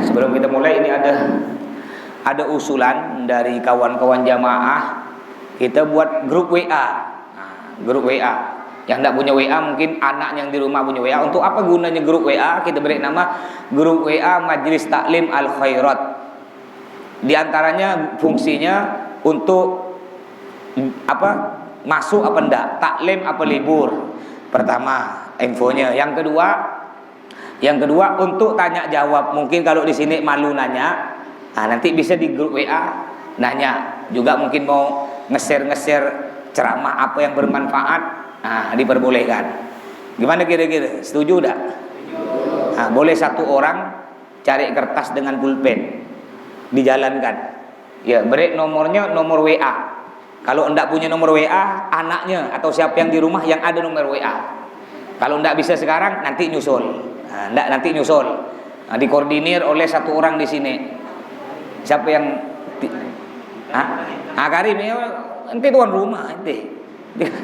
Sebelum kita mulai, ini ada usulan dari kawan-kawan jamaah, kita buat grup WA. Grup WA. Yang tidak punya WA, mungkin anak yang di rumah punya WA. Untuk apa gunanya grup WA? Kita beri nama grup WA Majelis Taklim Al Khairat. Di antaranya fungsinya untuk apa? Masuk apa enggak? Taklim apa libur? Pertama, infonya. Yang kedua untuk tanya jawab. Mungkin kalau di sini malu nanya, nanti bisa di grup WA nanya. Juga mungkin mau nge-share ceramah apa yang bermanfaat, diperbolehkan. Gimana kira-kira? Setuju enggak? Boleh satu orang cari kertas dengan pulpen, dijalankan. Ya, beri nomornya nomor WA. Kalau enggak punya nomor WA, anaknya atau siapa yang di rumah yang ada nomor WA. Kalau enggak bisa sekarang, nanti nyusul. Nanti nyusul. Dikoordinir oleh satu orang di sini. Siapa yang Karim ya, nanti tuan rumah nanti.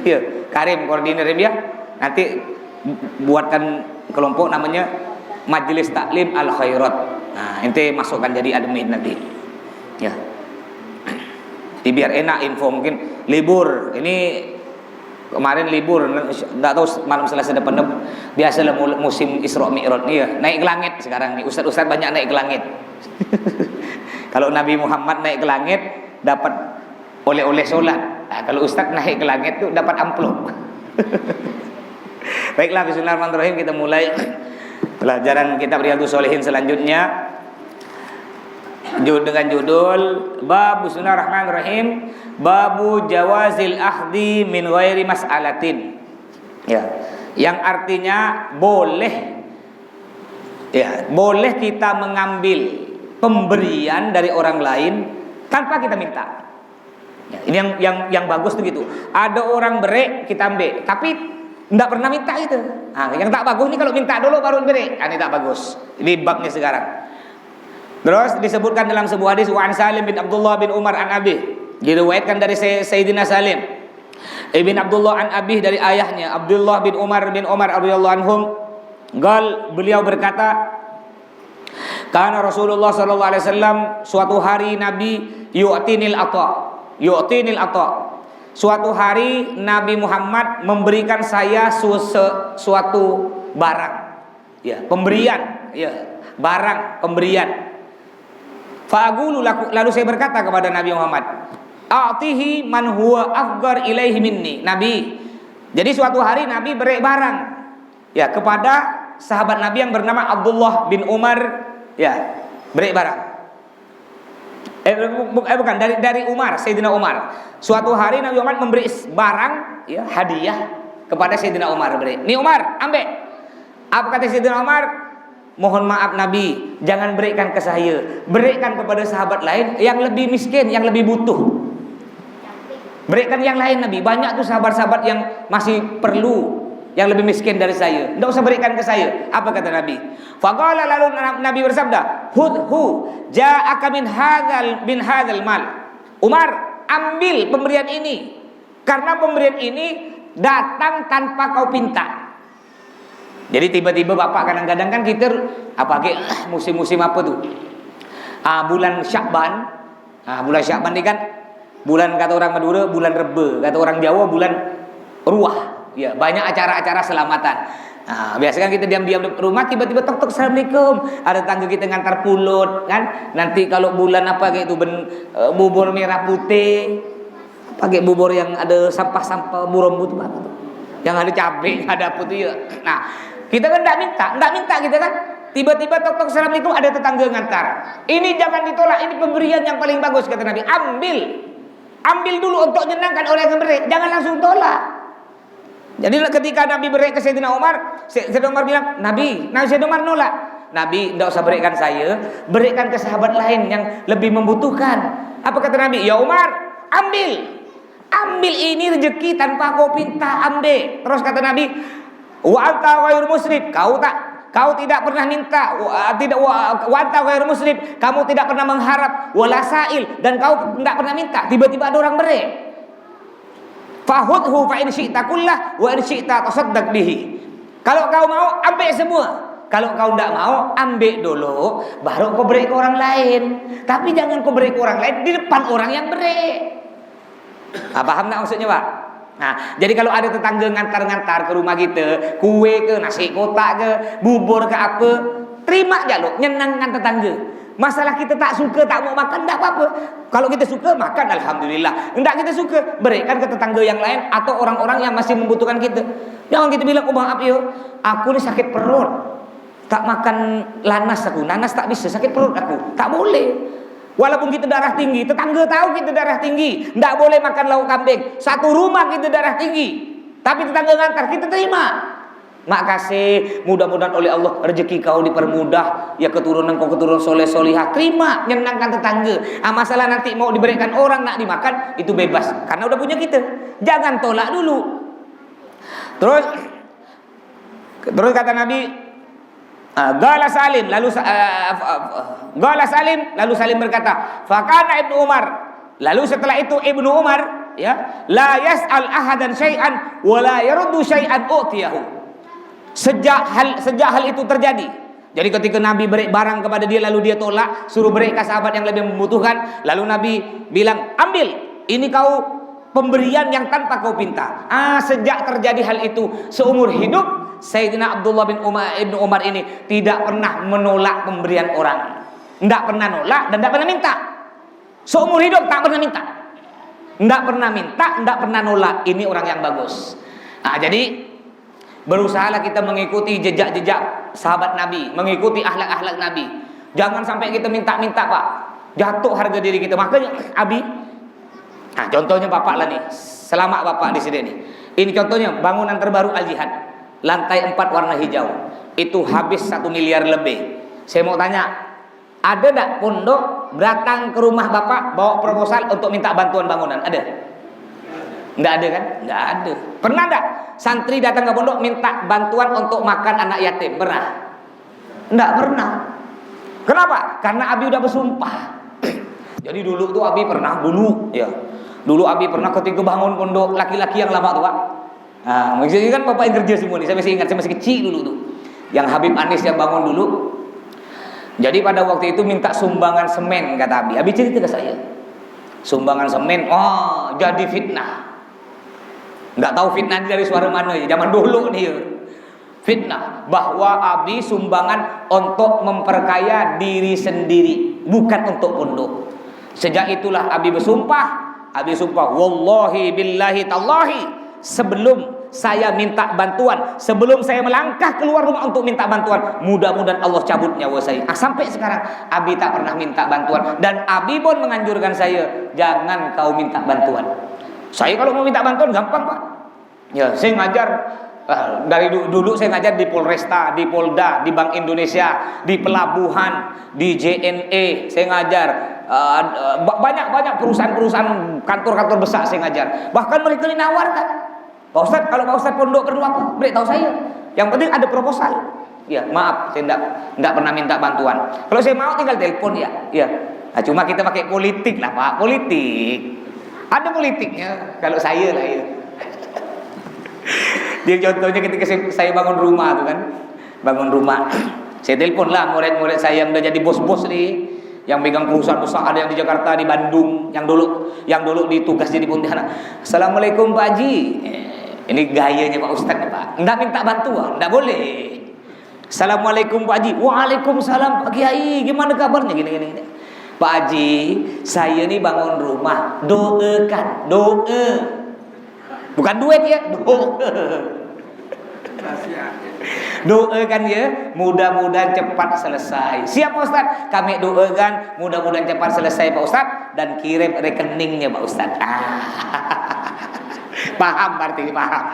Ya, Karim koordinir dia. Nanti buatkan kelompok namanya Majelis Taklim Al Khairat. Nanti masukkan jadi admin nanti. Ya. Biar enak info. Mungkin libur. Ini kemarin libur, enggak tahu malam Selasa depan. Biasalah musim Isra Mi'raj nih ya, naik ke langit sekarang nih. Ustaz-ustaz banyak naik ke langit. Kalau Nabi Muhammad naik ke langit dapat oleh-oleh sholat. Kalau ustaz naik ke langit tuh dapat amplop. Baiklah, bismillahirrahmanirrahim, kita mulai pelajaran kitab Riyadhus Shalihin selanjutnya dengan judul Bab Bismillahirrahmanirrahim, Babu Jawazil Ahdi min ghairi mas'alatin. Ya, yang artinya boleh kita mengambil pemberian dari orang lain tanpa kita minta. Ya, ini yang bagus tuh gitu. Ada orang beri kita ambil, tapi tidak pernah minta itu. Yang tak bagus nih kalau minta dulu baru beri. Ini tak bagus. Ini babnya sekarang. Terus disebutkan dalam sebuah hadis, wa an Salim bin Abdullah bin Umar an Abi, diriwayatkan dari Sayyidina Salim ibn Abdullah an Abi dari ayahnya Abdullah bin Umar radhiyallahu anhum, beliau berkata, karena Rasulullah sallallahu alaihi wasallam, suatu hari Nabi yu'tinil ata. Suatu hari Nabi Muhammad memberikan saya suatu barang. Ya, pemberian, ya, barang pemberian. Fa'agulu lalu saya berkata kepada Nabi Muhammad, a'tihi man huwa afgar ilaihi minni. Nabi, jadi suatu hari Nabi beri barang ya kepada sahabat Nabi yang bernama Abdullah bin Umar, ya, beri barang. Bukan dari Umar, Sayyidina Umar. Suatu hari Nabi Muhammad memberi barang, ya, hadiah kepada Sayyidina Umar. Beri, nih Umar, ambil. Apa kata Sayyidina Umar? Mohon maaf Nabi, jangan berikan ke saya, berikan kepada sahabat lain yang lebih miskin, yang lebih butuh. Berikan yang lain Nabi, banyak tuh sahabat-sahabat yang masih perlu, yang lebih miskin dari saya. Tidak usah berikan ke saya. Apa kata Nabi? Faqala, lalu Nabi bersabda, hudhu ja'aka min hadzal mal. Umar, ambil pemberian ini, karena pemberian ini datang tanpa kau pinta. Jadi tiba-tiba bapak kadang-kadang kan kita musim-musim apa tuh? Bulan Sya'ban. Bulan Sya'ban ini kan bulan, kata orang Madura bulan Rebe, kata orang Jawa bulan Ruah. Ya, banyak acara-acara selamatan. Biasanya kan kita diam-diam di rumah, tiba-tiba tok-tok assalamualaikum. Ada tangga kita ngantar pulut kan. Nanti kalau bulan apa kayak itu bubur merah putih, pakai bubur yang ada sampah-sampah burung itu apa tuh? Yang ada cabai, ada apa tuh ya. Nah, kita kan enggak minta kita kan. Tiba-tiba tok-tok assalamualaikum, ada tetangga ngantar. Ini jangan ditolak, ini pemberian yang paling bagus kata Nabi. Ambil dulu untuk menyenangkan orang yang memberi, jangan langsung tolak. Jadi ketika Nabi beri ke Sayyidina Umar bilang, Sayyidina Umar nolak. Nabi, enggak usah berikan saya, berikan ke sahabat lain yang lebih membutuhkan. Apa kata Nabi? Ya Umar, ambil ini rezeki tanpa kau pinta, ambil. Terus kata Nabi, wa anta ghairu musrif, kau tidak pernah minta, wa anta ghairu musrif, kamu tidak pernah mengharap, wala sa'il, dan kau tidak pernah minta. Tiba-tiba ada orang beri. Fahudhu fa in syi'ta kullah wa in syi'ta tasaddaq bihi. Kalau kau mau ambil semua, Kalau kau tidak mau, ambil dulu, baru kau beri ke orang lain. Tapi jangan kau beri ke orang lain di depan orang yang beri. Paham tak maksudnya, Pak? Nah, jadi kalau ada tetangga ngantar-ngantar ke rumah kita, kue ke, nasi kotak ke, bubur ke apa, terima aja lo, nyenangkan tetangga. Masalah kita tak suka, tak mau makan, tak apa-apa. Kalau kita suka, makan, alhamdulillah. Enggak kita suka, berikan ke tetangga yang lain atau orang-orang yang masih membutuhkan kita. Jangan kita bilang, oh maaf yo, aku ni sakit perut, tak makan nanas tak bisa, sakit perut aku. Tak boleh. Walaupun kita darah tinggi, tetangga tahu kita darah tinggi, enggak boleh makan lauk kambing. Satu rumah kita darah tinggi, tapi tetangga ngantar, kita terima. Makasih, mudah-mudahan oleh Allah rezeki kau dipermudah, ya keturunan kau keturunan soleh solihah, terima, nyenangkan tetangga. Masalah nanti mau diberikan orang nak dimakan, itu bebas, karena udah punya kita. Jangan tolak dulu. Terus kata Nabi, Gala Salim lalu Salim berkata, fakana Ibnu Umar, lalu setelah itu Ibnu Umar, ya, la yas'al ahadan syai'an wa la yaruddu syai'an utiyahu. Sejak hal itu terjadi, jadi ketika Nabi beri barang kepada dia lalu dia tolak, suruh beri ke sahabat yang lebih membutuhkan, lalu Nabi bilang, ambil, ini kau pemberian yang tanpa kau pinta. Sejak terjadi hal itu seumur hidup, Sayyidina Abdullah bin Ibnu Umar ini tidak pernah menolak pemberian orang, tidak pernah nolak dan tidak pernah minta. Seumur hidup tak pernah minta, tidak pernah minta, tidak pernah nolak. Ini orang yang bagus. Jadi berusahalah kita mengikuti jejak-jejak sahabat Nabi, mengikuti akhlak-akhlak Nabi. Jangan sampai kita minta-minta, Pak, jatuh harga diri kita. Makanya Abi, contohnya Bapak lah nih, selamat Bapak di sini nih. Ini contohnya bangunan terbaru Al Jihad, lantai 4 warna hijau, itu habis 1 miliar lebih. Saya mau tanya, ada tak pondok datang ke rumah Bapak bawa proposal untuk minta bantuan bangunan? Ada? Enggak ada kan? Enggak ada. Pernah enggak santri datang ke pondok minta bantuan untuk makan anak yatim? Pernah? Enggak pernah. Kenapa? Karena Abi udah bersumpah. Jadi dulu tuh Abi pernah Dulu Abi pernah ketika bangun pondok laki-laki yang lama tuh, Pak. Maksudnya kan Bapak yang kerja semua nih. Saya masih ingat, saya masih kecil dulu tuh. Yang Habib Anis yang bangun dulu. Jadi pada waktu itu minta sumbangan semen, kata Abi. Abi cerita ke saya. Sumbangan semen, jadi fitnah. Nggak tahu fitnah dari suara mana ya, zaman dulu nih ya. Fitnah bahwa Abi sumbangan untuk memperkaya diri sendiri, bukan untuk pondok. Sejak itulah Abi bersumpah, wallahi billahi tallahi, sebelum saya minta bantuan, sebelum saya melangkah keluar rumah untuk minta bantuan, mudah-mudahan Allah cabut nyawa saya. Sampai sekarang Abi tak pernah minta bantuan, dan Abi pun menganjurkan saya, jangan kau minta bantuan. Saya kalau mau minta bantuan gampang, Pak. Ya, saya ngajar dari dulu saya ngajar di Polresta, di Polda, di Bank Indonesia, di pelabuhan, di JNE. Saya ngajar banyak perusahaan-perusahaan, kantor-kantor besar saya ngajar. Bahkan mereka dinawarkan, Pak Ustadz, kalau Pak Ustadz pondok perlu apa? Beritahu saya. Yang penting ada proposal. Ya, maaf, saya enggak pernah minta bantuan. Kalau saya mau tinggal telepon ya. Cuma kita pakai politik lah, Pak, politik. Ada politiknya kalau saya lah ya. Dia contohnya ketika saya bangun rumah tuh kan, saya telepon lah murid-murid saya yang udah jadi bos-bos nih, yang megang perusahaan besar, ada yang di Jakarta, di Bandung, yang dulu ditugas jadi Pontianak. Assalamualaikum Pak Haji. Ini gayanya Pak Ustadz nih, Pak. Enggak minta bantuan, enggak boleh. Assalamualaikum Pak Haji. Waalaikumsalam Pak Kiai. Gimana kabarnya? Gini. Pak Haji, saya nih bangun rumah, doakan, bukan duit ya, doakan ya, mudah-mudahan cepat selesai. Siap Pak Ustaz, kami doakan mudah-mudahan cepat selesai Pak Ustaz, dan kirim rekeningnya Pak Ustaz. Paham berarti, paham.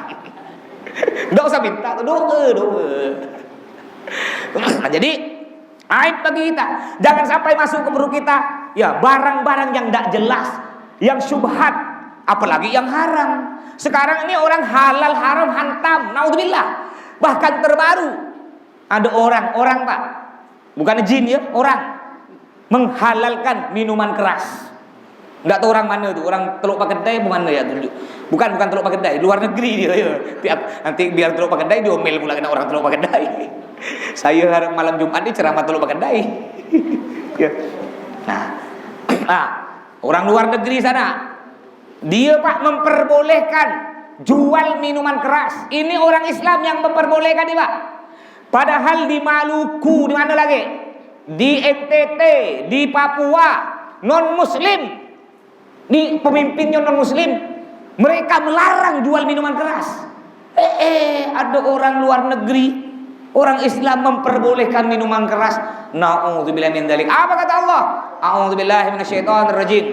Nggak usah minta, doa. Nah, jadi aib bagi kita, jangan sampai masuk ke perut kita ya barang-barang yang tidak jelas, yang syubhat, apalagi yang haram. Sekarang ini orang halal haram hantam, naudzubillah. Bahkan terbaru ada orang Pak, bukan jin ya, orang menghalalkan minuman keras. Nggak tahu orang mana tuh, orang Teluk Pakedai mana ya tunjuk. Bukan Teluk Pakedai, luar negeri dia ya. Nanti biar Teluk Pakedai diomel pula kena orang Teluk Pakedai. Saya malam Jumat ini ceramah Teluk Pakedai. Ya. Nah, orang luar negeri sana dia Pak memperbolehkan jual minuman keras. Ini orang Islam yang memperbolehkan nih Pak. Padahal di Maluku, di mana lagi? Di NTT, di Papua, non Muslim. Di pemimpinnya non Muslim, mereka melarang jual minuman keras. Ada orang luar negeri, orang Islam memperbolehkan minuman keras. Na'udzubillahi min dzalik. Apa kata Allah? A'udzubillahi minasyaitonir rajim.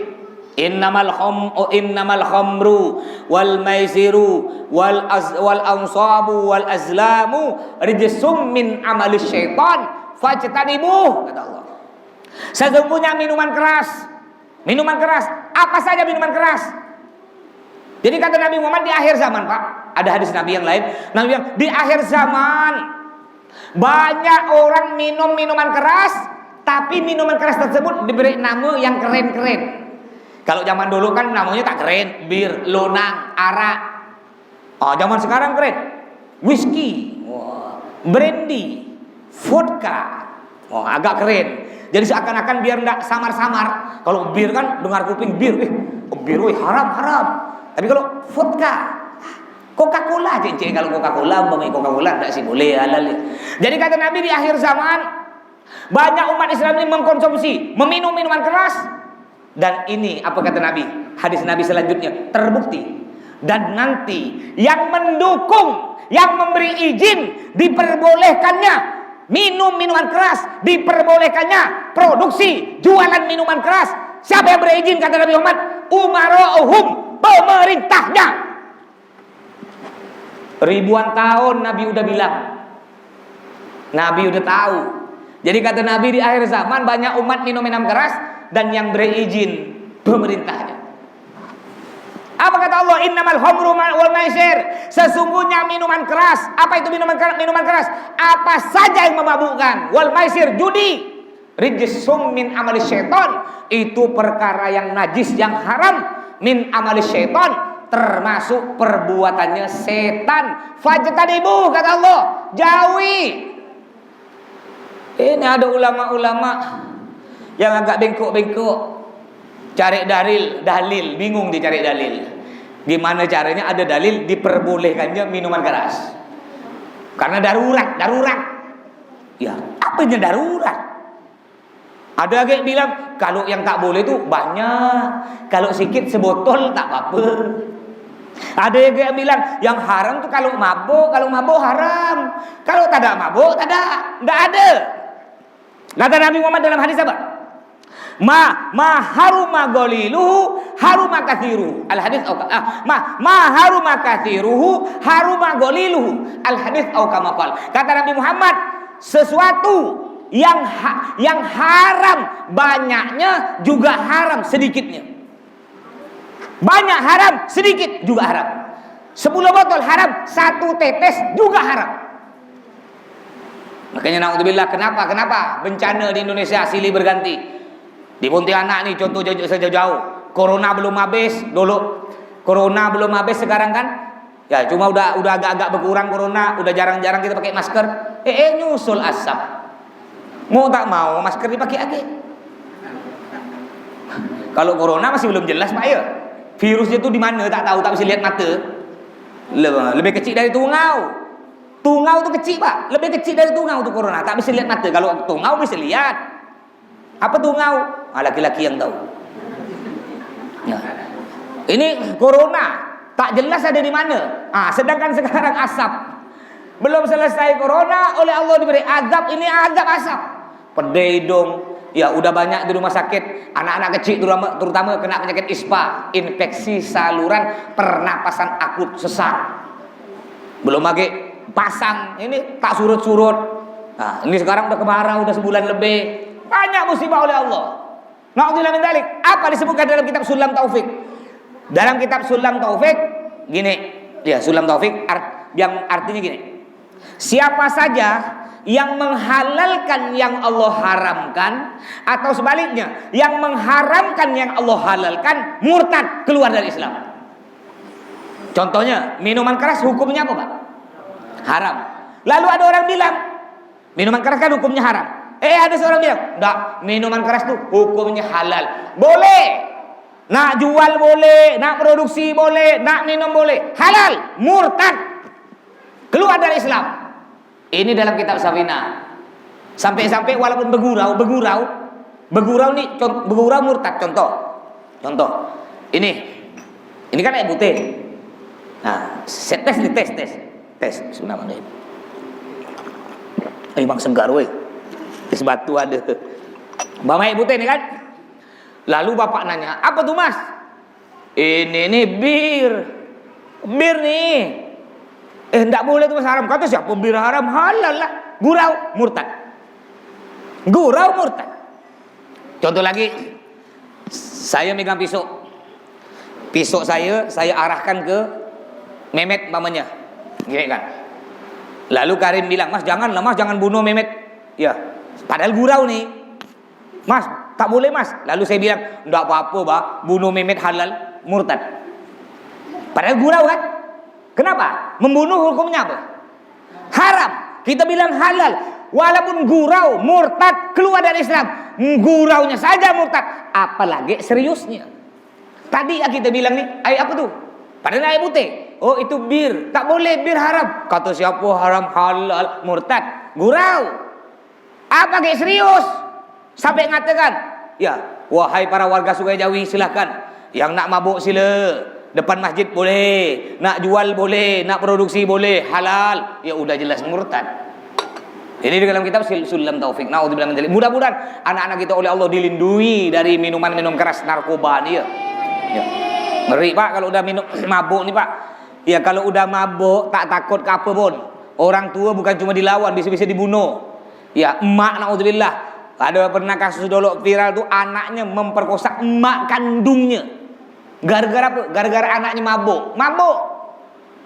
Innamal khamru wal maisiru wal ansabu wal azlamu rijsum min amalis syaitan fajtanibuh, kata Allah. Sesungguhnya minuman keras, apa saja minuman keras. Jadi kata Nabi Muhammad di akhir zaman Pak, ada hadis Nabi yang lain, Nabi bilang di akhir zaman banyak orang minum minuman keras, tapi minuman keras tersebut diberi nama yang keren-keren. Kalau zaman dulu kan namanya tak keren, bir, lonang, arak. Zaman sekarang keren, whisky, brandy, vodka, agak keren. Jadi seakan-akan biar tidak samar-samar. Kalau bir kan dengar kuping bir, haram. Tapi kalau vodka, Coca-Cola aja, kalau Coca-Cola tidak sih boleh halal. Jadi kata Nabi di akhir zaman banyak umat Islam ini mengkonsumsi, meminum minuman keras. Dan ini apa kata Nabi? Hadis Nabi selanjutnya terbukti. Dan nanti yang mendukung, yang memberi izin diperbolehkannya minum minuman keras, diperbolehkannya produksi jualan minuman keras. Siapa yang berizin kata Nabi Muhammad? Umara'uhum, pemerintahnya. Ribuan tahun Nabi udah bilang, Nabi udah tahu. Jadi kata Nabi di akhir zaman banyak umat minum keras, dan yang berizin pemerintahnya. Apa kata Allah? Innamal khamru wal maisir. Sesungguhnya minuman keras. Apa itu minuman keras? Apa saja yang memabukkan. Wal maisir, judi. Rijsum min amalis syaitan. Itu perkara yang najis, yang haram. Min amalis syaitan, termasuk perbuatannya setan. Fajtanibuh, kata Allah, jauhi. Ini ada ulama-ulama yang agak bengkok-bengkok, cari dalil, bingung dicari dalil. Gimana caranya ada dalil diperbolehkannya minuman keras? Karena darurat. Ya, apanya darurat? Ada yang bilang kalau yang tak boleh itu banyak, kalau sedikit sebotol tak apa-apa. Ada yang bilang yang haram tuh kalau mabuk haram, kalau tak ada mabuk tidak ada. Kata Nabi Muhammad dalam hadis apa? Ma haruma goliluhu haruma kathiruhu al hadis ma haruma kathiruhu haruma goliluhu al hadis au kama qala. Kata Nabi Muhammad, sesuatu yang haram banyaknya juga haram sedikitnya. Banyak haram, sedikit juga haram. 10 botol haram, 1 tetes juga haram. Makanya naudzubillah, kenapa bencana di Indonesia silih berganti. Di Pontianak nih contoh jauh. Corona belum habis dulu. Corona belum habis sekarang kan? Ya cuma udah agak-agak berkurang corona, udah jarang-jarang kita pakai masker. Nyusul asap. Mau tak mau masker dipakai lagi. Kalau corona masih belum jelas Pak ya. Virusnya tuh di mana tak tahu, tak bisa lihat mata. Lebih kecil dari tungau. Tungau tuh kecil Pak, lebih kecil dari tungau tuh corona, tak bisa lihat mata. Kalau tungau bisa lihat. Apa tungau? Laki-laki yang tahu. Ya. Ini corona, tak jelas ada di mana. Sedangkan sekarang asap. Belum selesai corona, oleh Allah diberi azab. Ini azab asap. Pedih dong. Ya udah banyak di rumah sakit. Anak-anak kecil terutama kena penyakit ISPA, infeksi saluran pernapasan akut sesak. Belum lagi pasang. Ini tak surut-surut. Ini sekarang udah kemarau, udah sebulan lebih. Banyak musibah oleh Allah. Na'udzubillah min dzalik. Apa disebutkan dalam kitab Sulam Taufik? Dalam kitab Sulam Taufik gini, ya Sulam Taufik yang artinya gini. Siapa saja yang menghalalkan yang Allah haramkan, atau sebaliknya yang mengharamkan yang Allah halalkan, murtad, keluar dari Islam. Contohnya minuman keras hukumnya apa Pak? Haram. Lalu ada orang bilang minuman keras kan hukumnya haram. Ada seorang bilang enggak, minuman keras tuh hukumnya halal. Boleh. Nak jual boleh, nak produksi boleh, nak minum boleh. Halal, murtad, keluar dari Islam. Ini dalam kitab Safina. Sampai-sampai walaupun bergurau nih, bergurau murtad. Contoh. Ini kan air putih. Nah, tes. Bismillahirrahmanirrahim. Bang segar weh. Tes batu ada. Bawa air putih ni kan. Lalu bapak nanya, apa tuh mas? Ini nih bir nih. Enggak boleh tuh mas, haram. Kata siapa bir haram? Halal lah. Gurau murtad. Contoh lagi, saya megang pisau saya arahkan ke Mehmet mamanya, gini kan. Lalu Karim bilang, mas janganlah mas, jangan bunuh Mehmet. Ya, padahal gurau nih, mas tak boleh mas. Lalu saya bilang, enggak apa-apa bah, bunuh Mehmet halal, murtad. Padahal gurau kan. Kenapa? Membunuh hukumnya apa? Haram. Kita bilang halal, walaupun gurau, murtad, keluar dari Islam. Guraunya saja murtad, apalagi seriusnya. Tadi kita bilang nih, air apa tuh? Padahal air putih. Oh itu bir, tak boleh, bir haram. Kata siapa haram, halal, murtad, gurau. Apa kayak serius? Sampai ngatakan, ya wahai para warga Sungai Jawi, silahkan. Yang nak mabuk sila, depan masjid boleh, nak jual boleh, nak produksi boleh, halal. Ya udah jelas murtad. Ini di dalam kitab Sulam Taufik. Naudzubillah min dzalik. Mudah-mudahan anak-anak kita oleh Allah dilindungi dari minuman-minum keras, narkoba ni ya. Ngeri Pak kalau udah minum mabuk nih Pak. Ya kalau udah mabuk tak takut ke apa pun. Orang tua bukan cuma dilawan, bisa-bisa dibunuh. Ya emak, naudzubillah. Ada pernah kasus dulu viral tuh, anaknya memperkosa emak kandungnya. Gara-gara apa? Gara-gara anaknya mabuk.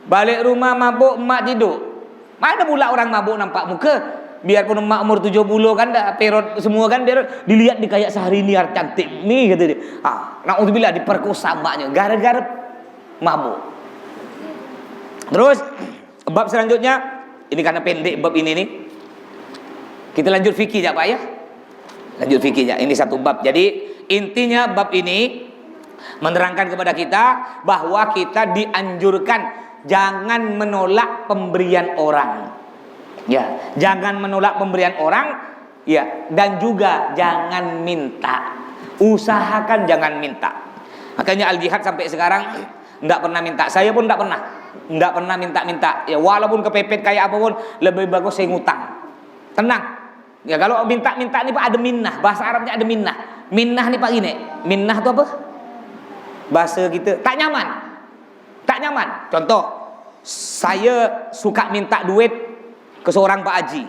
Balik rumah mabuk, emak tidur. Mana pula orang mabuk nampak muka? Biarpun emak umur 70 kan dah perut semua kan, biar dilihat di kayak sehari ini cantik nih kata dia. Naudzubillah diperkosa emaknya gara-gara mabuk. Terus bab selanjutnya, ini karena pendek bab ini nih. Kita lanjut fikih ya Pak ya. Lanjut fikih ya. Ini satu bab. Jadi intinya bab ini menerangkan kepada kita bahwa kita dianjurkan jangan menolak pemberian orang. Ya, jangan menolak pemberian orang, ya, dan juga jangan minta. Usahakan jangan minta. Makanya Al-Jihad sampai sekarang enggak pernah minta. Saya pun enggak pernah minta-minta. Ya, walaupun kepepet kayak apapun, lebih bagus saya ngutang. Tenang. Ya, kalau minta-minta nih Pak ada minnah. Bahasa Arabnya ada minnah. Minnah nih Pak gini. Minnah itu apa? Bahasa kita tak nyaman. Contoh, saya suka minta duit ke seorang Pak Haji.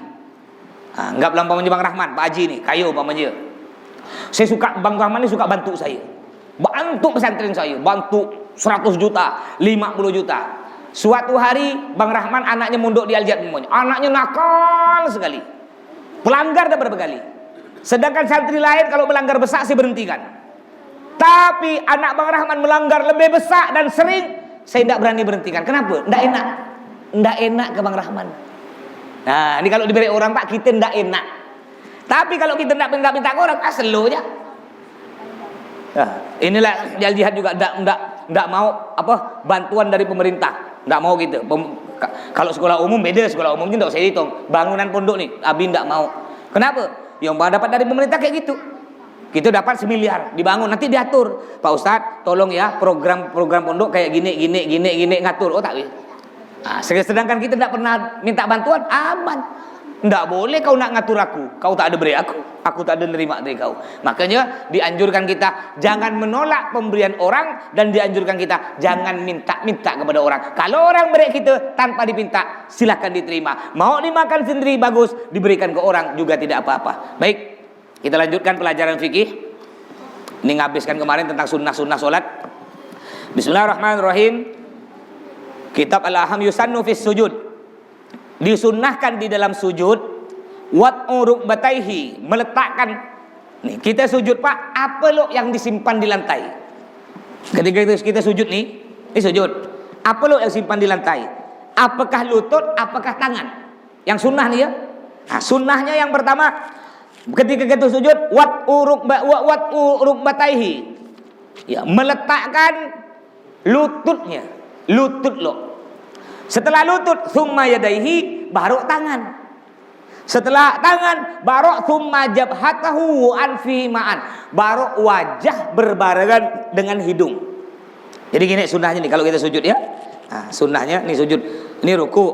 Enggak bilang Bang Rahman, Pak Haji nih, kayu pamannya. Saya suka, Bang Rahman ini suka bantu saya. Bantu pesantren saya, bantu 100 juta, 50 juta. Suatu hari Bang Rahman anaknya mondok di Al-Jihad semuanya. Anaknya nakal sekali. Pelanggar dah berapa kali. Sedangkan santri lain kalau melanggar besar saya berhentikan. Tapi anak Bang Rahman melanggar lebih besar dan sering, saya tidak berani berhentikan. Kenapa? Tidak enak ke Bang Rahman. Nah, ini kalau diberi orang Pak, kita tidak enak. Tapi kalau kita tidak minta ke orang, slow aja. Nah, inilah Al-Jihad juga tidak mau apa bantuan dari pemerintah. Tidak mau gitu. Kalau sekolah umum beda, sekolah umumnya tidak usah hitung. Bangunan pondok nih, Abi tidak mau. Kenapa? Yang dapat dari pemerintah kayak gitu. Kita dapat 1 miliar dibangun, nanti diatur. Pak Ustadz, tolong ya program pondok kayak gini ngatur. Oh tak bisa. Nah, sedangkan kita tidak pernah minta bantuan, aman. Tidak boleh kau nak ngatur aku, kau tak ada beri aku tak ada nerima dari kau. Makanya dianjurkan kita jangan menolak pemberian orang, dan dianjurkan kita jangan minta-minta kepada orang. Kalau orang beri kita tanpa dipinta, silakan diterima. Mau dimakan sendiri bagus, diberikan ke orang juga tidak apa-apa. Baik, kita lanjutkan pelajaran fikih. Ini ngabiskan kemarin tentang sunnah-sunnah solat. Bismillahirrahmanirrahim. Kitab Al-Aham yusannu fis sujud. Disunnahkan di dalam sujud Wad'u rukbataihi, meletakkan. Nih, kita sujud Pak, apa lo yang disimpan di lantai? Ketika kita sujud nih, ini sujud. Apa lo yang simpan di lantai? Apakah lutut, apakah tangan? Yang sunnah nih ya. Nah, sunnahnya yang pertama, ketika kita sujud, wad'u rukbataihi. Ya, meletakkan lututnya, lutut lo. Setelah lutut, thumma yadaihi, baru tangan. Setelah tangan, baru thumma jabhatahu wa anfihi ma'an, baru wajah berbarengan dengan hidung. Jadi gini sunnahnya nih kalau kita sujud ya. Nah, sunnahnya nih sujud. Ini ruku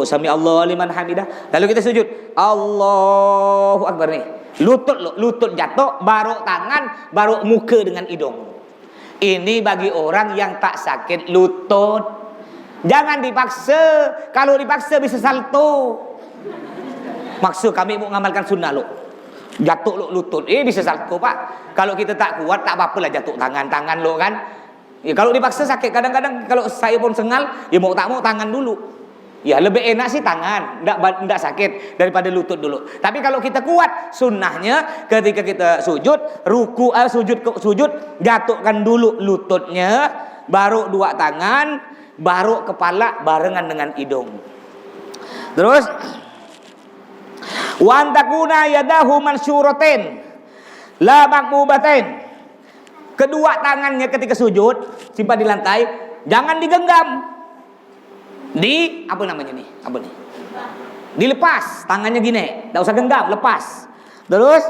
sami Allahu liman hamidah. Lalu kita sujud, Allahu akbar nih. Lutut jatuh, baru tangan, baru muka dengan hidung. Ini bagi orang yang tak sakit lutut. Jangan dipaksa. Kalau dipaksa bisa salto. Maksud kami mau ngamalkan sunnah lo. Jatuh lo lutut, bisa salto Pak. Kalau kita tak kuat tak apa-apalah jatuh tangan lo kan. Ya kalau dipaksa sakit. Kadang-kadang kalau saya pun sengal, ya mau tak mau tangan dulu. Ya lebih enak sih tangan, enggak sakit daripada lutut dulu. Tapi kalau kita kuat, sunnahnya ketika kita sujud, sujud jatuhkan dulu lututnya, baru dua tangan, baru kepala barengan dengan hidung. Terus wa antakuna yadahu mansyuratain la maqbubatain. Kedua tangannya ketika sujud simpan di lantai, jangan digenggam. Apa namanya nih? Apa nih? Dilepas tangannya gini, enggak usah genggam, lepas. Terus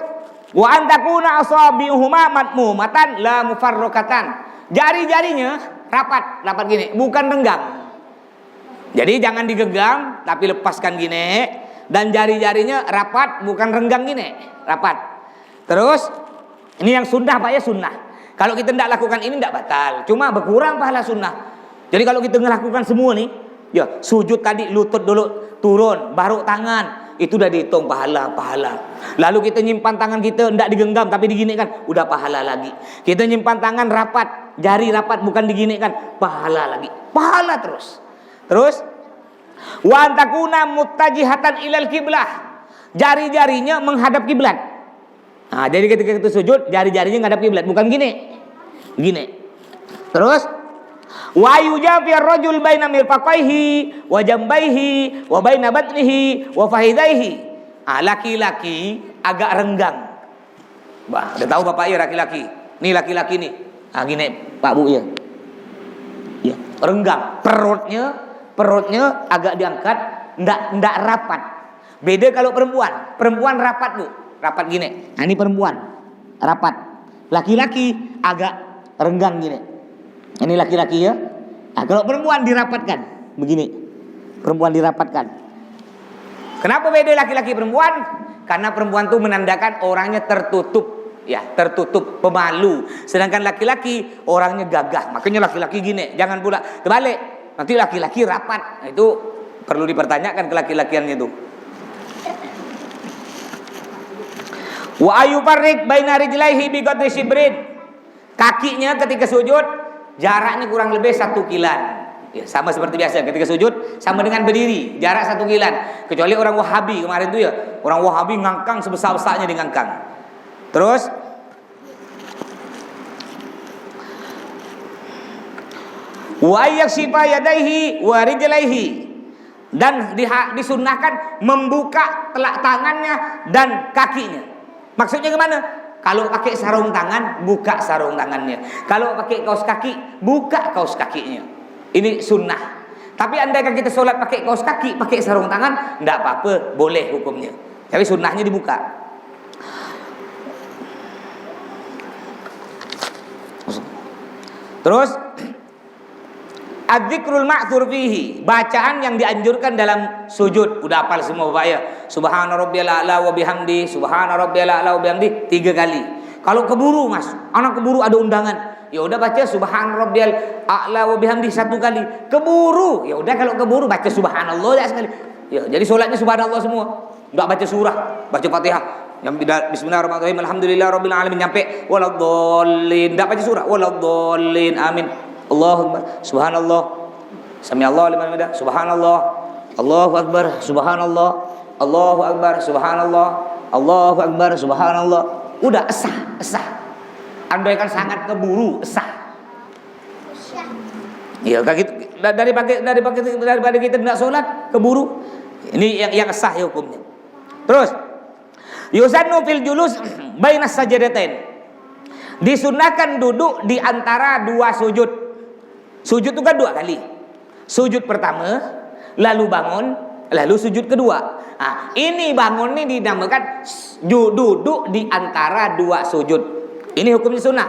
wa antakuna asabi'uhuma matmumatan la mufarraqatan. Jari-jarinya rapat gini, bukan renggang. Jadi jangan digenggam tapi lepaskan gini. Dan jari-jarinya rapat, bukan renggang gini, rapat. Terus ini yang sunnah Pak ya, sunnah. Kalau kita tidak lakukan ini tidak batal, cuma berkurang pahala sunnah. Jadi kalau kita melakukan semua nih, ya sujud tadi lutut dulu turun, baru tangan, itu udah dihitung pahala. Lalu kita nyimpan tangan kita tidak digenggam tapi diginikan, udah pahala lagi. Kita nyimpan tangan rapat, jari rapat bukan diginikan, pahala lagi, pahala terus. Wa antakuna muttajihatan ilal kiblah, jari-jarinya menghadap kiblat. Nah, jadi ketika kita sujud, jari-jarinya menghadap kiblat, bukan gini. Terus wa yujafir rajul baina mirfaqaihi wa jambaihi wa baina batnihi wa fahidaihi. Laki-laki agak renggang. Udah tahu Bapak ya laki-laki. Nih laki-laki nih. Gini Pak Bu ya. Ya, renggang. Perutnya agak diangkat, ndak rapat. Beda kalau perempuan rapat Bu, rapat gini. Nah ini perempuan rapat. Laki-laki agak renggang gini. Ini laki-laki ya. Nah kalau perempuan dirapatkan begini, perempuan dirapatkan. Kenapa beda laki-laki perempuan? Karena perempuan tuh menandakan orangnya tertutup, ya tertutup, pemalu. Sedangkan laki-laki orangnya gagah. Makanya laki-laki gini, jangan pula terbalik. Nanti laki-laki rapat, nah, itu perlu dipertanyakan ke laki-lakiannya itu. Wa ayufarriq baina rijlaihi bi qadri shibrin. Kakinya ketika sujud jaraknya kurang lebih 1 kilan. Ya, sama seperti biasa ketika sujud sama dengan berdiri, jarak 1 kilan. Kecuali orang Wahabi kemarin itu ya, orang Wahabi ngangkang sebesar-besarnya di ngangkang. Terus wa yaksifa yadaihi wa rijlaihi, dan disunnahkan membuka telak tangannya dan kakinya. Maksudnya gimana? Kalau pakai sarung tangan, buka sarung tangannya. Kalau pakai kaos kaki, buka kaos kakinya. Ini sunnah. Tapi andaikan kita sholat pakai kaos kaki, pakai sarung tangan, tidak apa-apa, boleh hukumnya. Tapi sunnahnya dibuka. Terus Adzikrul ma'thur fihi, bacaan yang dianjurkan dalam sujud. Udah hafal semua Bapak ya. Subhana rabbiyal a'la wa bihamdi, subhana rabbiyal a'la wa bihamdi 3 kali. Kalau keburu Mas, anak keburu ada undangan, ya udah baca subhana rabbiyal a'la wa bihamdi 1 kali. Keburu, ya udah kalau keburu baca subhanallah ya sekali. Ya, jadi salatnya subhanallah semua. Enggak baca surah, baca Fatihah. Yang bismillahirrahmanirrahim, alhamdulillahirabbil alamin nyampe waladhdallin, enggak baca surah, waladhdallin, amin. Allahu Akbar, subhanallah, sami Allahu liman hamidah, subhanallah, Allahu Akbar, subhanallah, Allahu Akbar, subhanallah, Allahu Akbar, subhanallah. Udah esah. Andaikan sangat keburu, esah. Ya, gitu. Daripada kita tidak sholat keburu. Ini yang sah ya hukumnya. Terus yusannu fil julus bainas sajadatain. Disunahkan duduk di antara dua sujud. Sujud itu kan 2 kali. Sujud pertama, lalu bangun, lalu sujud kedua. Nah, ini bangun ini dinamakan duduk di antara 2 sujud. Ini hukumnya sunnah.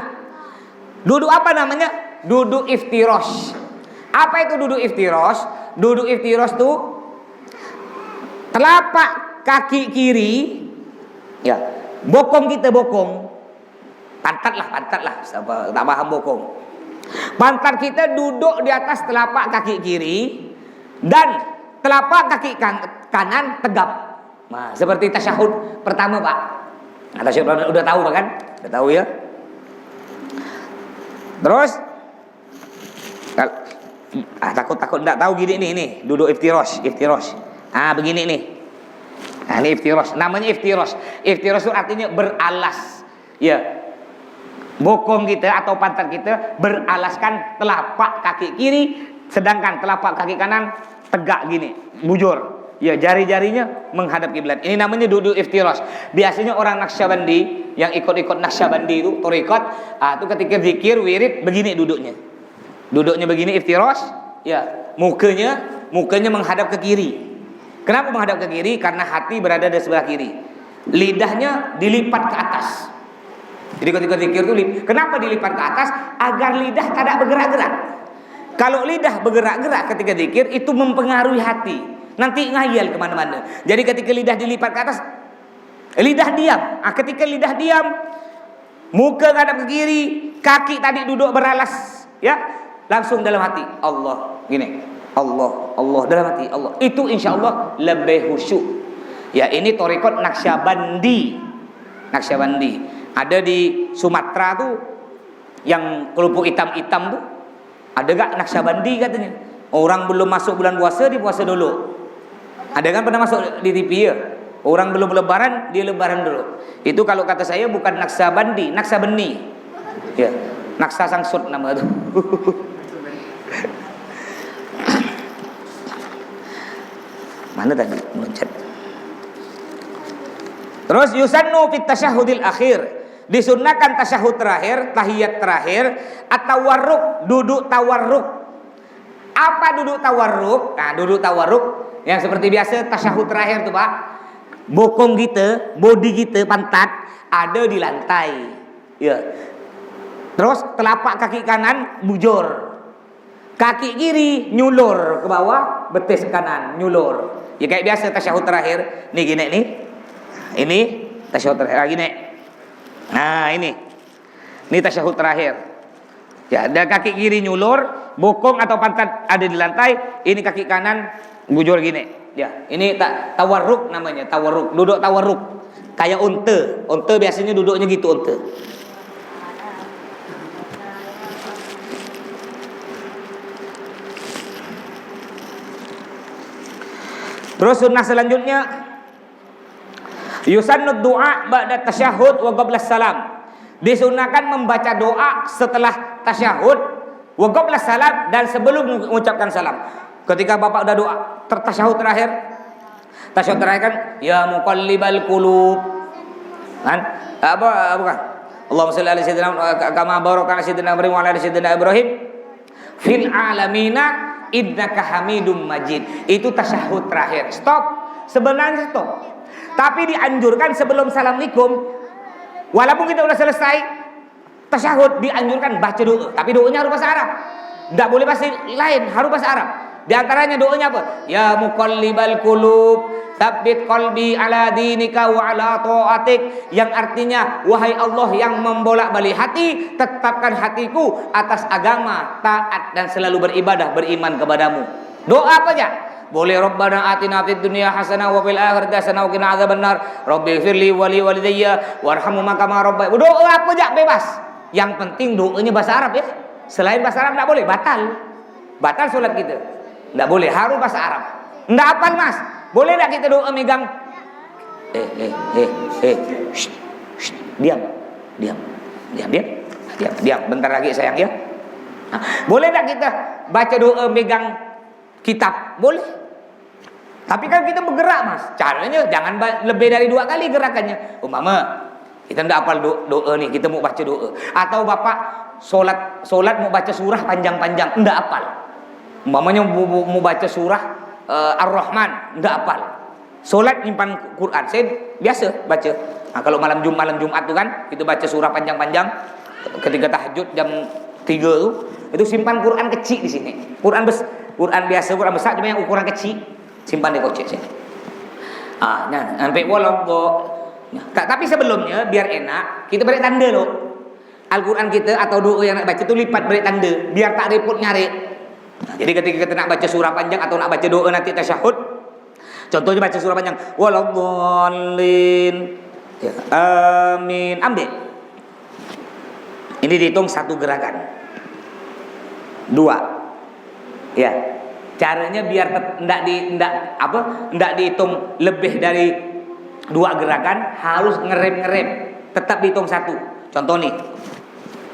Duduk apa namanya? Duduk iftirosh. Apa itu duduk iftirosh? Duduk iftirosh itu telapak kaki kiri, ya, bokong kita bokong, pantat lah, tak paham bokong. Pantat kita duduk di atas telapak kaki kiri dan telapak kaki kanan tegap. Nah, seperti tasyahud pertama, Pak. Nah, tasyahud udah tahu kan? Udah tahu ya. Terus takut enggak tahu gini nih, duduk iftirosh. Begini nih. Nah, ini iftirosh. Namanya iftirosh. Iftirosh itu artinya beralas. Ya. Bokong kita atau pantat kita beralaskan telapak kaki kiri, sedangkan telapak kaki kanan tegak gini, bujur. Ya, jari-jarinya menghadap kiblat. Ini namanya duduk iftirosh. Biasanya orang Naqsyabandi yang ikut-ikut Naqsyabandi itu thariqat, itu ketika zikir wirid begini duduknya. Duduknya begini iftirosh, ya, mukanya menghadap ke kiri. Kenapa menghadap ke kiri? Karena hati berada di sebelah kiri. Lidahnya dilipat ke atas. Jadi ketika zikir itu kenapa dilipat ke atas? Agar lidah tidak bergerak-gerak. Kalau lidah bergerak-gerak ketika zikir itu mempengaruhi hati. Nanti ngayal kemana-mana. Jadi ketika lidah dilipat ke atas, lidah diam. Ketika lidah diam, muka menghadap ke kiri, kaki tadi duduk beralas, ya, langsung dalam hati Allah gini, Allah dalam hati Allah. Itu insya Allah lebih khusyuk. Ya, ini thariqat Naqsyabandi. Ada di Sumatera tuh yang kelompok hitam-hitam tuh. Ada gak Naqsyabandi katanya? Orang belum masuk bulan puasa, dia puasa dulu. Ada kan pernah masuk di TV ya? Orang belum lebaran, dia lebaran dulu. Itu kalau kata saya bukan Naqsyabandi, Naqsyabeni. Ya, Naksa Sangsut nama itu. Mana tadi loncat? Terus yusannu fit tasyahudil akhir. Disunnahkan tasyahud terakhir, tahiyat terakhir, at-tawarruk, duduk tawarruk. Apa duduk tawarruk? Nah, duduk tawarruk yang seperti biasa tasyahud terakhir tuh, Pak. Bokong kita, body kita, pantat ada di lantai. Ya. Terus telapak kaki kanan bujur. Kaki kiri nyulur ke bawah, betis kanan nyulur. Ya kayak biasa tasyahud terakhir. Nih gini nih. Ini tasyahud terakhir lagi nih. Nah, ini tasyahud terakhir. Ya, ada kaki kiri nyulur, bokong atau pantat ada di lantai, ini kaki kanan bujur gini. Ya, ini tawarruk namanya, tawarruk. Duduk tawarruk. Kayak unta. Unta biasanya duduknya gitu unta. Terus sunnah selanjutnya yusannud du'a ba'da tasyahud wa qabla salam. Disunahkan membaca doa setelah tasyahud wa qabla salam dan sebelum mengucapkan salam. Ketika Bapak udah doa tasyahud terakhir kan ya muqallibal qulub. Kan? Bukan. Allahumma shalli ala sayyidina kama baraka ala sayyidina Ibrahim wa ala sayyidina Ibrahim fil alamina innaka Hamidum Majid. Itu tasyahud terakhir. Stop. Sebenarnya stop. Tapi dianjurkan sebelum assalamualaikum, walaupun kita udah selesai tasyahud, dianjurkan baca doa. Tapi doanya harus bahasa Arab. Tidak boleh bahasa lain, harus bahasa Arab. Di antaranya doanya apa? Ya muqallibal qulub, tsabbit qalbi ala dinika wa ala ta'atik. Yang artinya, wahai Allah yang membolak-balik hati, tetapkan hatiku atas agama, taat dan selalu beribadah, beriman kepadamu. Doa apa aja? Boleh Rabbana atina fid dunya hasanah wa fil akhirati hasanah wa qina adzabannar. Rabbighfirli wa li walidayya warhamhuma kama rabbayani. Doa apa aja bebas. Yang penting doanya bahasa Arab ya. Selain bahasa Arab enggak boleh, batal. Batal salat kita. Enggak boleh, harus bahasa Arab. Enggak hafal Mas, Boleh tak kita doa megang? Shh, shh, diam. Bentar lagi sayang ya. Nah, boleh tak kita baca doa megang kitab? Boleh. Tapi kan kita bergerak mas. Caranya jangan lebih dari 2 kali gerakannya. Umpama kita tidak hafal doa nih, kita mau baca doa. Atau bapak solat mau baca surah panjang-panjang, tidak hafal. Umpamanya mau baca surah Ar-Rahman, tidak hafal. Solat nyimpan Quran, saya biasa baca. Nah, kalau malam Jumat tuh kan, kita baca surah panjang-panjang. Ketika tahajud jam 3 tuh, itu simpan Quran kecil di sini. Quran biasa, Quran besar, cuma yang ukuran kecil, simpan di kocek sini. Sampai tapi sebelumnya biar enak, kita beri tanda loh. Al-Quran kita atau doa yang nak baca itu lipat beri tanda, biar tak repot nyari. Nah, jadi ketika kita nak baca surah panjang atau nak baca doa nanti tasyahud, contohnya baca surah panjang, waladhdallin, ya, amin, ambil. Ini dihitung 1 gerakan, 2, ya. Caranya biar tidak dihitung lebih dari 2 gerakan, harus ngerem, tetap dihitung 1. Contoh nih,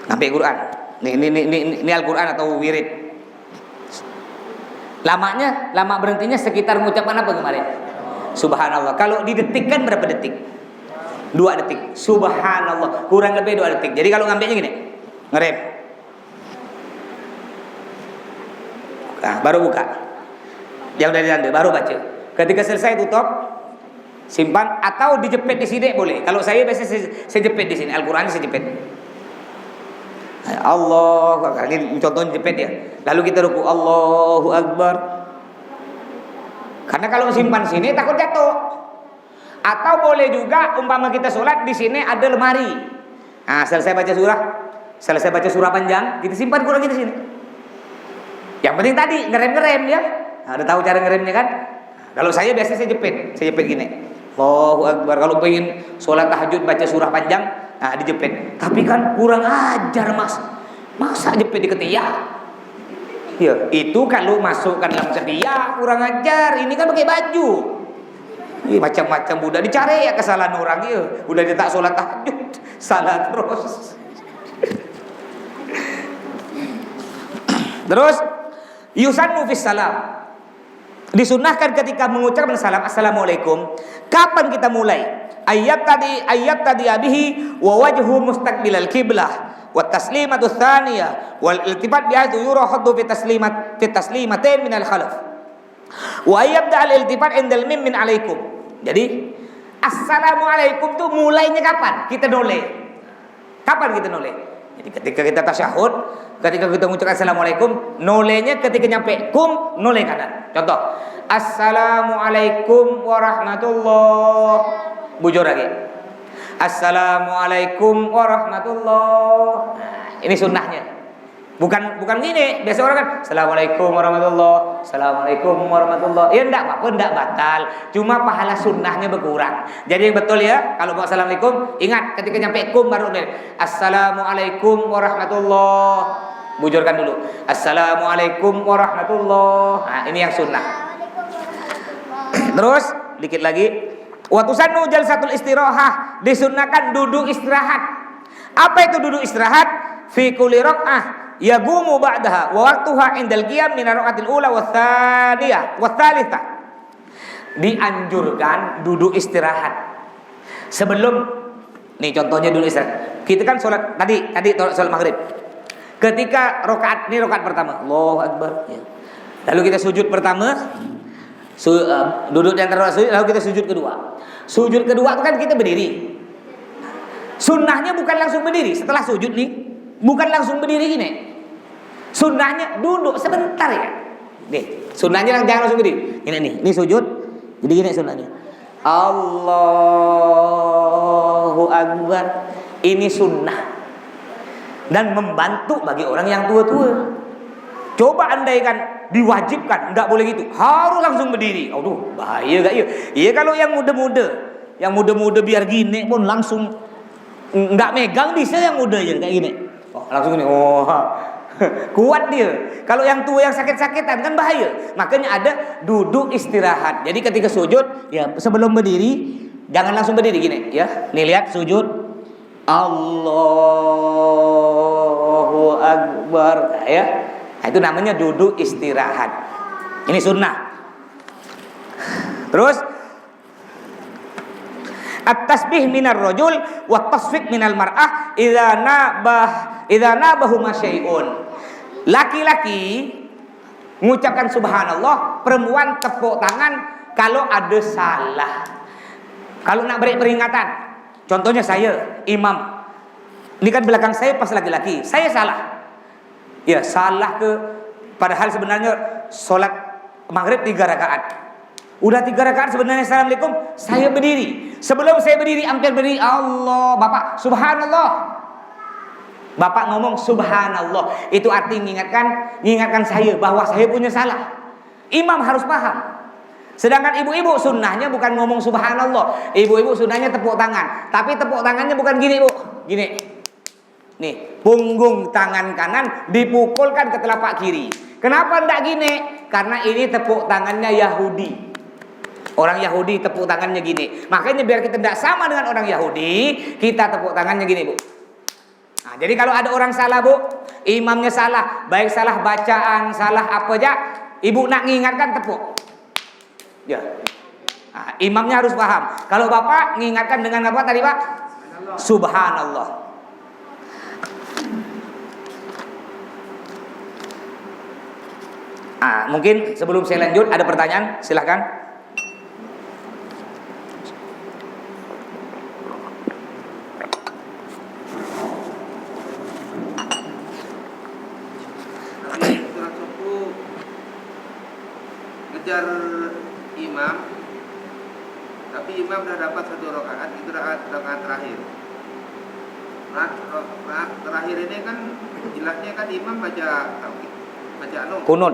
sampai Quran, ini Al-Quran atau wirid. Lama berhentinya sekitar mengucapkan apa kemarin? Subhanallah. Kalau didetikkan berapa detik? 2 detik. Subhanallah. Kurang lebih 2 detik. Jadi kalau ngambilnya gini, ngerem. Nah, baru buka. Yang udah ditanda, baru baca. Ketika selesai tutup, simpan atau dijepit di sini boleh. Kalau saya biasanya saya jepit di sini. Al-Quran saya jepit. Allah, ini contohnya jepit ya. Lalu kita ruku, Allahu Akbar. Karena kalau simpan sini takut jatuh. Atau boleh juga umpama kita sholat di sini ada lemari. Nah, selesai baca surah panjang, kita simpan Quran kita sini. Yang penting tadi ngerem ya. Nah, udah tahu cara ngeremnya kan? Nah, kalau saya biasanya saya jepit gini. Allahu Akbar. Kalau pengen sholat tahajud baca surah panjang, nah dijepit. Tapi kan kurang ajar mas. Masa jepit di ketiak? Ya, itu kalau masukkan dalam ketiak kurang ajar. Ini kan pakai baju. Macam-macam budak dicari ya kesalahan orang ya. Udah dia tak sholat tahajud, salah terus. Terus yusannu fis salam. Disunahkan ketika mengucapkan salam, assalamualaikum. Kapan kita mulai? Ayat tadi abihi wa wajhu mustaqbilal qiblah wa taslimatu tsaniyah wal iltifat bi'atu yurahadu fi taslimatain min al khalaf. Wa yabda al iltifat indal mim min alaikum. Jadi assalamualaikum tuh mulainya kapan? Kita noleh. Kapan kita noleh? Jadi ketika kita tasyahud, ketika kita mengucapkan assalamualaikum, nolehnya ketika nyampe kum, noleh kanan. Contoh, assalamualaikum warahmatullah. Bujur lagi. Assalamualaikum warahmatullah. Nah, ini sunnahnya. Bukan gini. Biasa orang kan assalamualaikum warahmatullah, assalamualaikum warahmatullah. Ya enggak apa-apa, enggak batal. Cuma pahala sunnahnya berkurang. Jadi yang betul ya, kalau mau assalamualaikum, ingat ketika nyampe kum baru nih. Assalamualaikum warahmatullah. Bujurkan dulu. Assalamualaikum warahmatullah. Nah, ini yang sunnah. Terus dikit lagi. Wa tusannu jalsatul istirahah, disunnahkan duduk istirahat. Apa itu duduk istirahat? Fi kulli raq'ah yagumu ba'daha wa waqtuha indal qiyam min ar-raq'atil ula wa tsaniyah wa tsalitsah. Dianjurkan duduk istirahat. Sebelum nih contohnya duduk istirahat. Kita kan sholat tadi sholat maghrib. Ketika rakaat pertama, Allahu Akbar ya. Lalu kita sujud pertama, duduk di antara sujud, lalu kita sujud kedua. Sujud kedua itu kan kita berdiri. Sunnahnya bukan langsung berdiri. Setelah sujud nih, bukan langsung berdiri gini. Sunnahnya duduk sebentar ya. Nih, sunnahnya jangan langsung berdiri. Ini sujud. Jadi gini sunnahnya. Allahu Akbar. Ini sunnah. Dan membantu bagi orang yang tua-tua. Coba andaikan diwajibkan, enggak boleh gitu, harus langsung berdiri. Aduh, bahaya gak ya? Iya kalau yang muda-muda biar gini pun langsung enggak megang bisa yang muda aja kayak gini. Oh, langsung gini. Oh. Kuat dia. Kalau yang tua yang sakit-sakitan kan bahaya. Makanya ada duduk istirahat. Jadi ketika sujud, ya sebelum berdiri jangan langsung berdiri gini, ya. Nih lihat sujud. Allahu Akbar, ya. Nah, itu namanya duduk istirahat. Ini sunnah. Terus at-tasbih minar rajul wa tasfiq minal mar'ah idza nabahu masyai'un. Laki-laki mengucapkan subhanallah, perempuan tepuk tangan kalau ada salah. Kalau nak beri peringatan, contohnya saya imam. Ini kan belakang saya pas laki-laki, saya salah. Ya, salah padahal sebenarnya sholat maghrib 3 rakaat. Udah 3 rakaat sebenarnya assalamualaikum, saya berdiri. Sebelum saya berdiri, hampir berdiri, Allah, Bapak, subhanallah. Bapak ngomong subhanallah, itu arti mengingatkan saya bahwa saya punya salah. Imam harus paham. Sedangkan ibu-ibu sunnahnya bukan ngomong subhanallah. Ibu-ibu sunnahnya tepuk tangan. Tapi tepuk tangannya bukan gini, Bu. Gini. Nih, punggung tangan kanan dipukulkan ke telapak kiri. Kenapa enggak gini? Karena ini tepuk tangannya Yahudi. Orang Yahudi tepuk tangannya gini. Makanya biar kita tidak sama dengan orang Yahudi, kita tepuk tangannya gini, Bu. Nah, jadi kalau ada orang salah, Bu, imamnya salah, baik salah bacaan, salah apa aja, ibu nak mengingatkan tepuk. Ya. Nah, imamnya harus paham. Kalau bapak mengingatkan dengan apa tadi, Pak? Subhanallah. Mungkin sebelum saya lanjut ada pertanyaan, silahkan. Ngejar imam, tapi imam sudah dapat 1 rakaat, itu rakaat terakhir. Rakaat terakhir ini kan jelasnya kan imam baca kunut.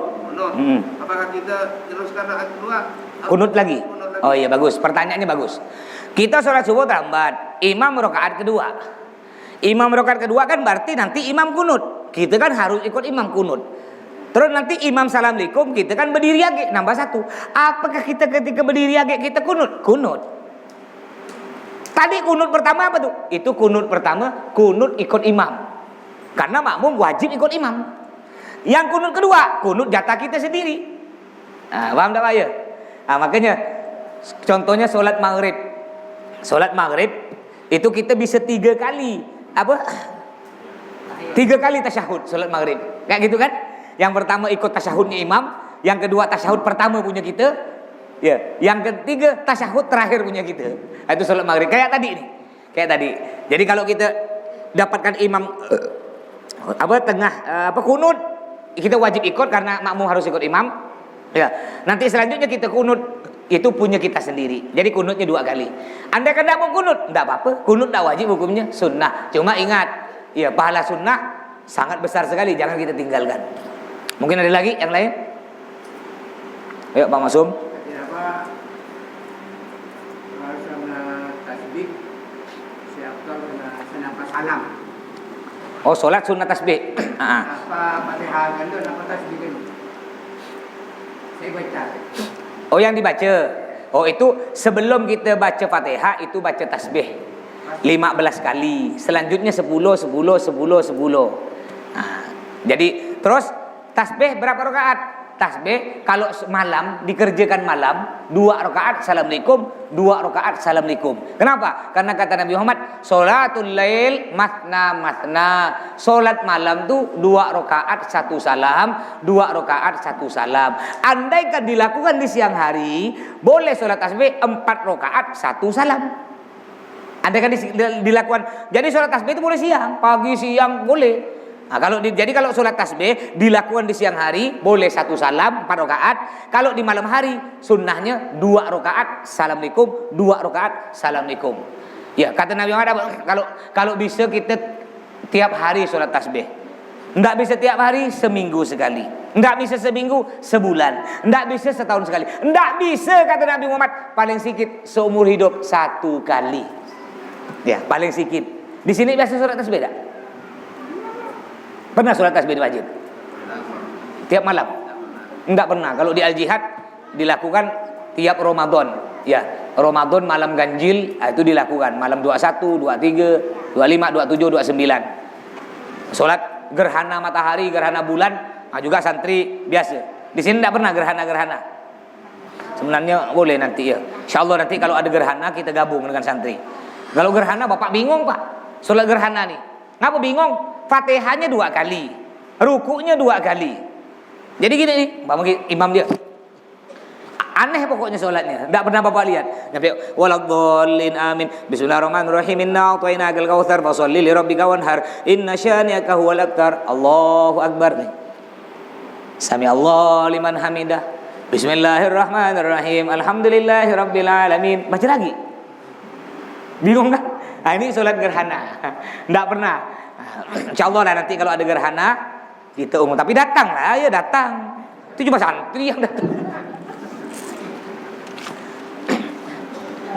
Apakah kita teruskan rakaat kedua? Kunut lagi. Oh iya, bagus. Pertanyaannya bagus. Kita sholat subuh terlambat, imam rakaat kedua. Imam rakaat kedua kan berarti nanti imam kunut. Kita kan harus ikut imam kunut. Terus nanti imam assalamualaikum, kita kan berdiri lagi, nambah 1. Apakah kita ketika berdiri lagi kita kunut? Kunut. Tadi kunut pertama apa tuh? Itu kunut pertama, kunut ikut imam. Karena makmum wajib ikut imam. Yang kunut kedua, kunut jatah kita sendiri. Paham tak Pak ya? Makanya contohnya sholat maghrib. Sholat maghrib itu kita bisa 3 kali 3 kali tasyahud sholat maghrib. Kayak gitu kan? Yang pertama ikut tasyahudnya imam, yang kedua tasyahud pertama punya kita, ya. Yang ketiga tasyahud terakhir punya kita. Itu sholat maghrib. Kayak tadi nih, kayak tadi. Jadi kalau kita dapatkan imam kunut, kita wajib ikut karena makmum harus ikut imam. Ya. Nanti selanjutnya kita kunut, itu punya kita sendiri. Jadi kunutnya 2 kali. Anda kan tidak mau kunut, tidak apa-apa. Kunut tidak wajib hukumnya, sunnah. Cuma ingat, ya pahala sunnah sangat besar sekali, jangan kita tinggalkan. Mungkin ada lagi yang lain? Ayo Pak Masum. Kenapa harus sama tasbih siapa senapa salam? Oh, sholat sunnah tasbih. Apa Fatihah kan apa tasbih kan? Saya baca. Oh, yang dibaca. Oh, itu sebelum kita baca Fatihah itu baca tasbih 15 kali. Selanjutnya 10. Jadi terus tasbih berapa rakaat? Tasbih kalau malam dikerjakan malam 2 rakaat assalamualaikum, 2 rakaat assalamualaikum. Kenapa? Karena kata Nabi Muhammad, sholatul lail matna. Solat malam tuh 2 rakaat 1 salam, 2 rakaat 1 salam. Andaikan dilakukan di siang hari, boleh solat tasbih 4 rakaat 1 salam. Andaikan dilakukan. Jadi solat tasbih itu boleh siang, pagi siang boleh. Jadi kalau sholat tasbih dilakukan di siang hari boleh 1 salam 4 rakaat. Kalau di malam hari sunnahnya 2 rakaat assalamualaikum, 2 rakaat assalamualaikum. Ya kata Nabi Muhammad, kalau bisa kita tiap hari sholat tasbih. Enggak bisa tiap hari, seminggu sekali. Enggak bisa seminggu, sebulan. Enggak bisa setahun sekali. Enggak bisa kata Nabi Muhammad paling sedikit seumur hidup 1 kali. Ya paling sedikit. Di sini biasa sholat tasbih tak? Pernah sholat tasbih wajib? Tiap malam? Enggak pernah. Kalau di Al-Jihad dilakukan tiap Ramadan. Ya, Ramadan malam ganjil itu dilakukan malam 21, 23, 25, 27, 29. Salat gerhana matahari, gerhana bulan, juga santri biasa. Di sini enggak pernah gerhana-gerhana. Sebenarnya boleh nanti ya. Insyaallah nanti kalau ada gerhana kita gabung dengan santri. Kalau gerhana Bapak bingung, Pak. Salat gerhana nih. Ngapa bingung? Fatihahnya 2 kali. Rukuknya 2 kali. Jadi gini nih, imam dia. Aneh pokoknya sholatnya. Tidak pernah Bapak lihat. Nyampe waladhdallin amin. Bismillahirrahmanirrahim. Inna a'tainakal kautsar fasholli li rabbika wanhar. Inna syani'aka huwal abtar. Allahu akbar. Sami Allah liman hamidah. Bismillahirrahmanirrahim. Alhamdulillahirabbil alamin. Baca lagi. Bingung kan? Nah, ini sholat gerhana. Tidak pernah. Insyaallah lah nanti kalau ada gerhana kita umum. Tapi datang lah, ya datang. Itu cuma santri yang datang.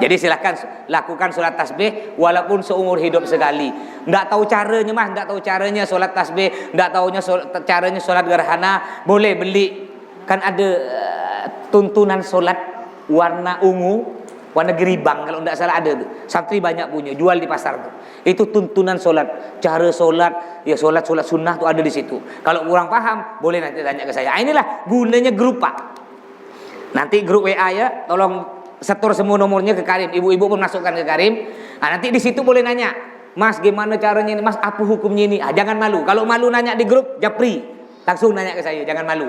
Jadi silahkan lakukan sholat tasbih walaupun seumur hidup sekali. Nggak tahu caranya mah, nggak tahu caranya sholat tasbih, nggak tahunya caranya sholat gerhana, boleh beli. Kan ada tuntunan sholat warna ungu, warna geribang kalau nggak salah ada tuh. Santri banyak punya, jual di pasar tuh. Itu tuntunan sholat, cara sholat, ya sholat sunnah tuh ada di situ. Kalau kurang paham, boleh nanti tanya ke saya. Inilah gunanya grup Pak. Nanti grup WA ya, tolong setor semua nomornya ke Karim, ibu-ibu pun masukkan ke Karim. Nah, nanti di situ boleh nanya, Mas gimana caranya ini, Mas apa hukumnya ini? Jangan malu. Kalau malu nanya di grup Japri, langsung nanya ke saya, jangan malu.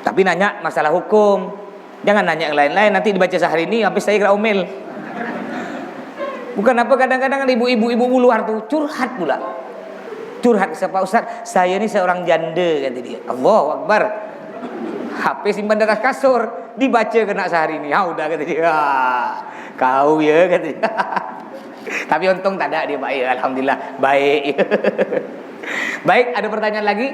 Tapi nanya masalah hukum, jangan nanya yang lain-lain. Nanti dibaca sehari ini, habis saya kira omel. Bukan apa, kadang-kadang ibu-ibu luar tuh curhat pula. Curhat siapa Ustaz? Saya ini seorang janda kata dia. Allahu Akbar. HP simpan di atas kasur, dibaca kena sehari ini. Udah kata dia. Kau ya kata dia. Tapi untung tak ada dia baik. Alhamdulillah baik. Baik, ada pertanyaan lagi?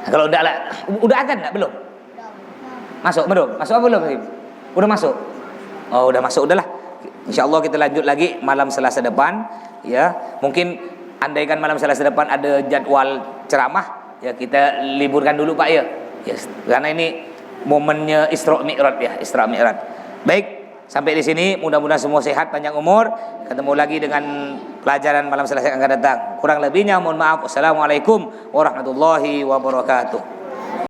Kalau udah lah, udah azan enggak belum? Masuk belum? Masuk apa belum? Udah masuk. Oh, udah masuk udahlah. Insyaallah kita lanjut lagi malam Selasa depan ya. Mungkin andaikan malam Selasa depan ada jadwal ceramah, ya kita liburkan dulu Pak ya. Yes. Karena ini momennya Isra Mi'raj ya, Isra Mi'raj. Baik, sampai di sini mudah-mudahan semua sehat, panjang umur. Ketemu lagi dengan pelajaran malam Selasa yang akan datang. Kurang lebihnya mohon maaf. Wassalamualaikum warahmatullahi wabarakatuh.